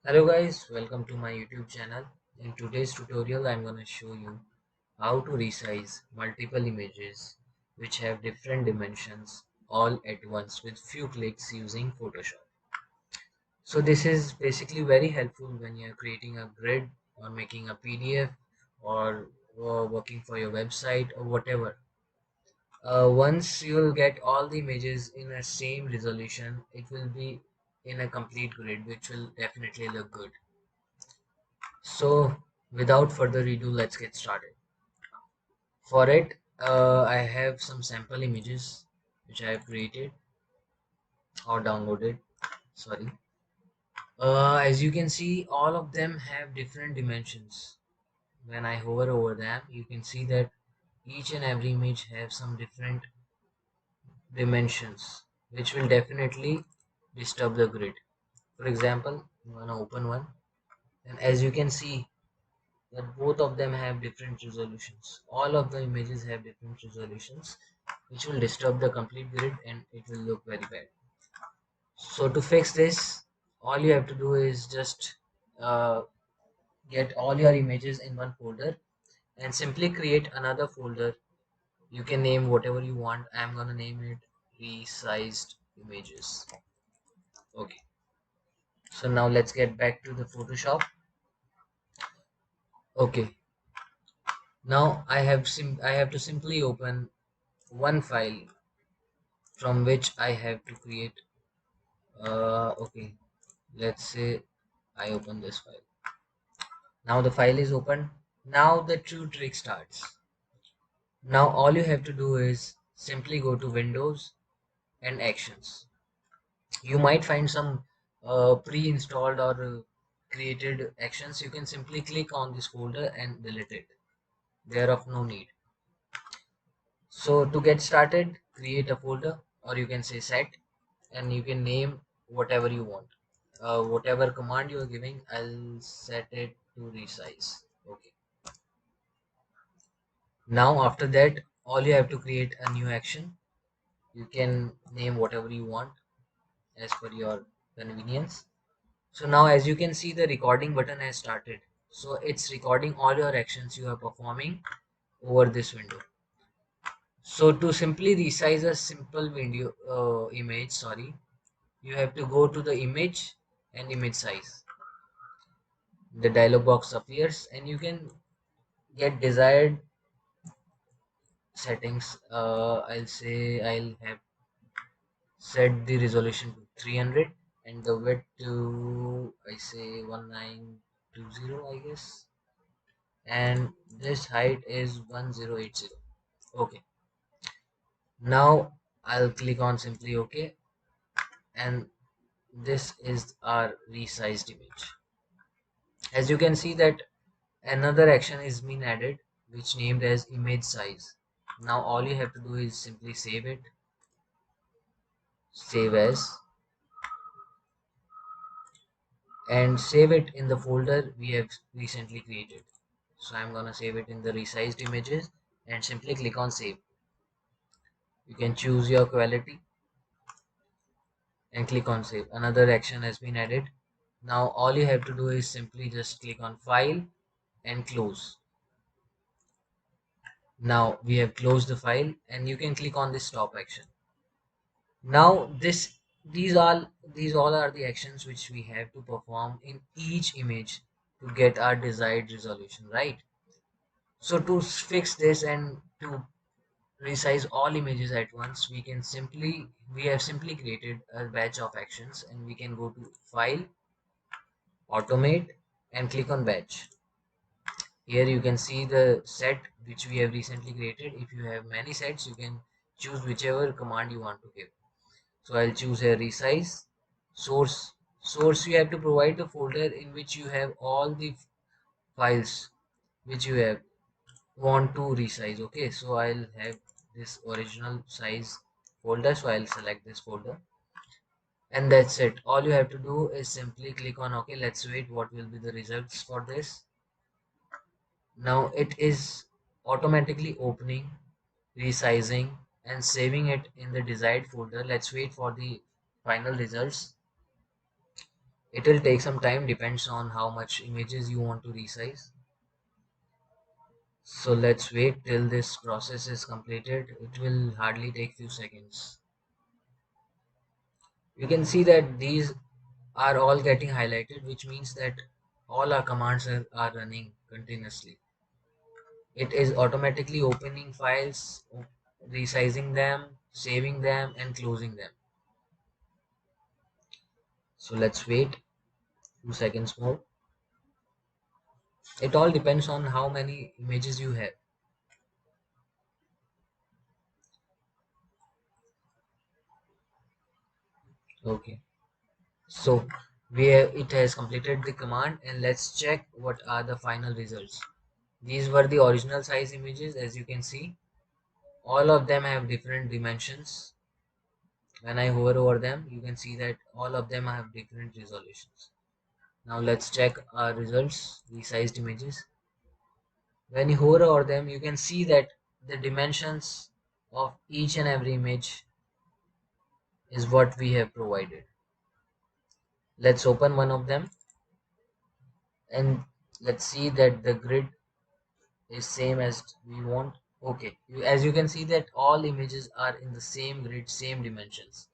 Hello guys, welcome to my YouTube channel. In today's tutorial I'm going to show you how to resize multiple images which have different dimensions all at once with few clicks using Photoshop. So this is basically very helpful when you're creating a grid or making a PDF or working for your website or whatever. Once you'll get all the images in a same resolution, it will be in a complete grid which will definitely look good. So without further ado, let's get started. For it, I have some sample images which I have created or downloaded. Sorry. As you can see, all of them have different dimensions. When I hover over them, you can see that each and every image have some different dimensions, which will definitely disturb the grid. For example, I'm gonna open one, and as you can see, that both of them have different resolutions. All of the images have different resolutions, which will disturb the complete grid and it will look very bad. So to fix this, all you have to do is just uh, get all your images in one folder and simply create another folder. You can name whatever you want. I'm gonna name it resized images. Okay. So now let's get back to the Photoshop. Okay. Now I have to simply open one file from which I have to create. Okay, let's say I open this file. Now the file is open. Now the true trick starts. Now all you have to do is simply go to Windows and Actions. You might find some pre-installed or created actions. You can simply click on this folder and delete it. They are of no need. So to get started, create a folder, or you can say set, and you can name whatever you want. Whatever command you are giving, I'll set it to resize. Okay. Now after that, all you have to create a new action. You can name whatever you want as per your convenience. So now as you can see, the recording button has started. So it's recording all your actions you are performing over this window. So to simply resize a simple video image, sorry, you have to go to the image and image size. The dialog box appears and you can get desired settings. I'll say I'll have set the resolution to 300 and the width to I say 1920, I guess, and this height is 1080. Okay, now I'll click on simply OK, and this is our resized image. As you can see that another action is being added which named as image size. Now all you have to do is simply save it, save as, and save it in the folder we have recently created. So I'm gonna save it in the resized images and simply click on save. You can choose your quality and click on save. Another action has been added. Now all you have to do is simply just click on file and close. Now we have closed the file and you can click on this stop action. Now these all are the actions which we have to perform in each image to get our desired resolution, right? So to fix this and to resize all images at once, we have simply created a batch of actions, and we can go to file, automate, and click on batch. Here you can see the set which we have recently created. If you have many sets, you can choose whichever command you want to give. So I'll choose here resize. Source, you have to provide the folder in which you have all the files which you have want to resize. Okay, so I'll have this original size folder, so I'll select this folder, and that's it. All you have to do is simply click on OK. Let's wait what will be the results for this. Now it is automatically opening, resizing, and saving it in the desired folder. Let's wait for the final results. It will take some time, depends on how much images you want to resize. So let's wait till this process is completed. It will hardly take few seconds. You can see that these are all getting highlighted, which means that all our commands are running continuously. It is automatically opening files, resizing them, saving them, and closing them. So let's wait few seconds more. It all depends on how many images you have. Okay. So it has completed the command, and let's check what are the final results. These were the original size images. As you can see, all of them have different dimensions. When I hover over them, you can see that all of them have different resolutions. Now let's check our results, resized images. When you hover over them, you can see that the dimensions of each and every image is what we have provided. Let's open one of them, and let's see that the grid is same as we want. Okay, as you can see that all images are in the same grid, same dimensions.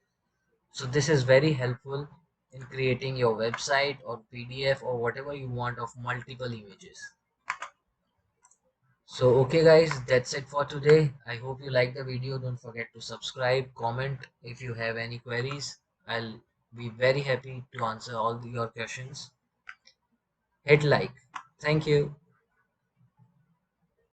So this is very helpful in creating your website or PDF or whatever you want of multiple images. So okay guys, that's it for today. I hope you like the video. Don't forget to subscribe, comment if you have any queries. I'll be very happy to answer all your questions. Hit like. Thank you.